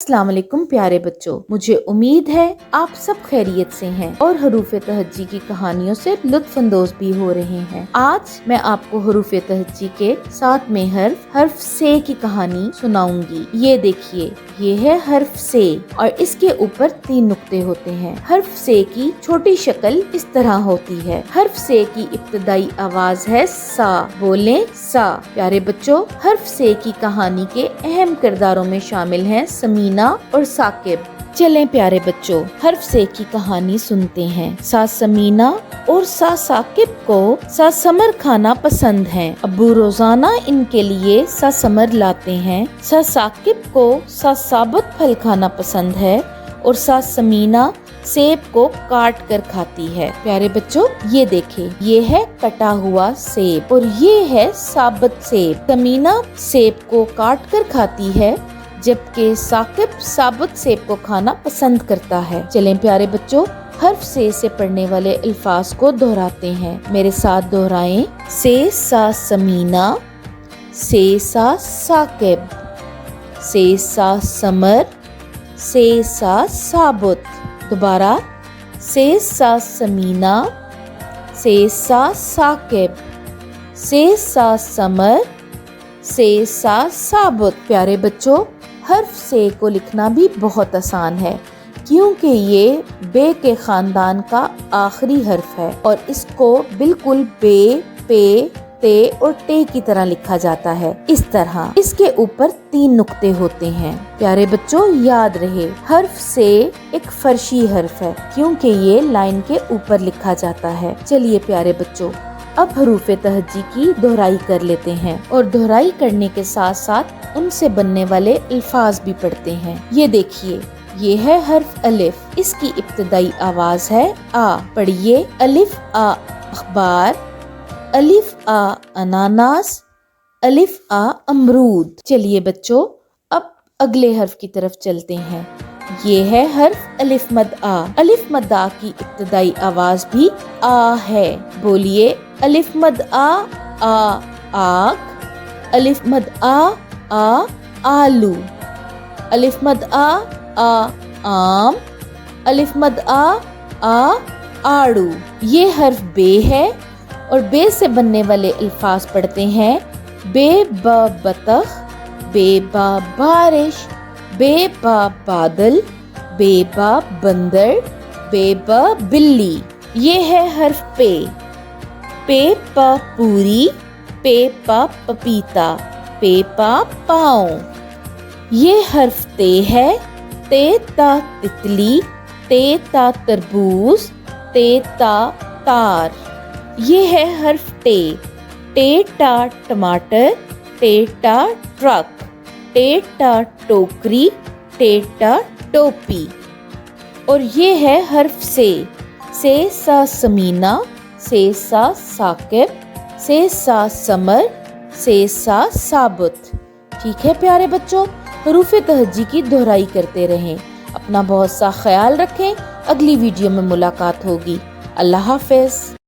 अस्सलाम वालेकुम प्यारे बच्चों, मुझे उम्मीद है आप सब खैरियत से हैं और हरूफ तहज्जी की कहानियों से लुत्फ अंदोज भी हो रहे हैं। आज मैं आपको हरूफ तहज्जी के 7वें हर्फ से की कहानी सुनाऊंगी। ये देखिए, ये है हर्फ से और इसके ऊपर 3 नुक्ते होते हैं। हर्फ से की छोटी शक्ल इस तरह होती है। हर्फ से की इब्तदाई आवाज है सा। बोलें सा। प्यारे बच्चों, हर्फ से की कहानी के अहम किरदारों में शामिल हैं समीना और साकिब। चलें प्यारे बच्चों, हर्फ से की कहानी सुनते हैं। सा समीना और सा साकिब को सा समर खाना पसंद है। अब्बू रोजाना इनके लिए सा समर लाते हैं। सा साकिब को सा साबुत फल खाना पसंद है और सा समीना सेब को काट कर खाती है। प्यारे बच्चों, ये देखें, ये है कटा हुआ सेब और ये है साबुत सेब। समीना सेब को काट कर खाती है जबकि साकिब साबुत सेब को खाना पसंद करता है। चलें प्यारे बच्चों, हर्फ से पढ़ने वाले अल्फाज को दोहराते हैं। मेरे साथ दोहराएं। से सा समीना, से सा साकिब, से सा समर, से सा साबुत। दोबारा, से सा समीना, से सा साकिब, से सा समर, से सा साबुत। प्यारे बच्चों, हर्फ से को लिखना भी बहुत आसान है क्योंकि ये बे के खानदान का आखिरी हर्फ है और इसको बिल्कुल बे, पे, ते और टे की तरह लिखा जाता है। इस तरह इसके ऊपर 3 नुक्ते होते हैं। प्यारे बच्चों, याद रहे, हर्फ से एक फर्शी हर्फ है क्योंकि ये लाइन के ऊपर लिखा जाता है। चलिए प्यारे बच्चों, अब हरूफ तहज्जी की दोहराई कर लेते हैं और दोहराई करने के साथ साथ उनसे बनने वाले अल्फाज भी पढ़ते हैं। ये देखिए, ये है हर्फ अलिफ। इसकी इब्तदाई आवाज है आ। पढ़िए। अलिफ आ अखबार, अलिफ आ अनानास, अलिफ आ अमरूद। चलिए बच्चों, अब अगले हर्फ की तरफ चलते हैं। ये है हर्फ अलिफ मद आ। अलिफ मद आ की इब्तदाई आवाज भी आ है। बोलिए। अलिफ मद आ आग, अलिफ मद आ आलू, अलिफ मद आ आम, अलिफ मद आ आड़ू। ये हर्फ बे है और बे से बनने वाले अल्फाज पढ़ते हैं। बे बा बतख, बे बा बारिश, बे बा बादल, बे बा बंदर, बे बा बिल्ली। ये है हर्फ पे। पे पा पूरी, पे पा पपीता, पे पा पाँव। ये हर्फ ते है। ते ता तितली, ते ता तरबूज, ते ता तार। ये है हर्फ टे। टे टा टमाटर, टे टा ट्रक, टे टा टोकरी, टे टा टोपी। और ये है हर्फ से सा समीना, से सा साकिब, से सा समर, से सा साबुत। ठीक है प्यारे बच्चों, हरूफ तहज्जी की दोहराई करते रहें। अपना बहुत सा ख्याल रखें। अगली वीडियो में मुलाकात होगी। अल्लाह हाफिज।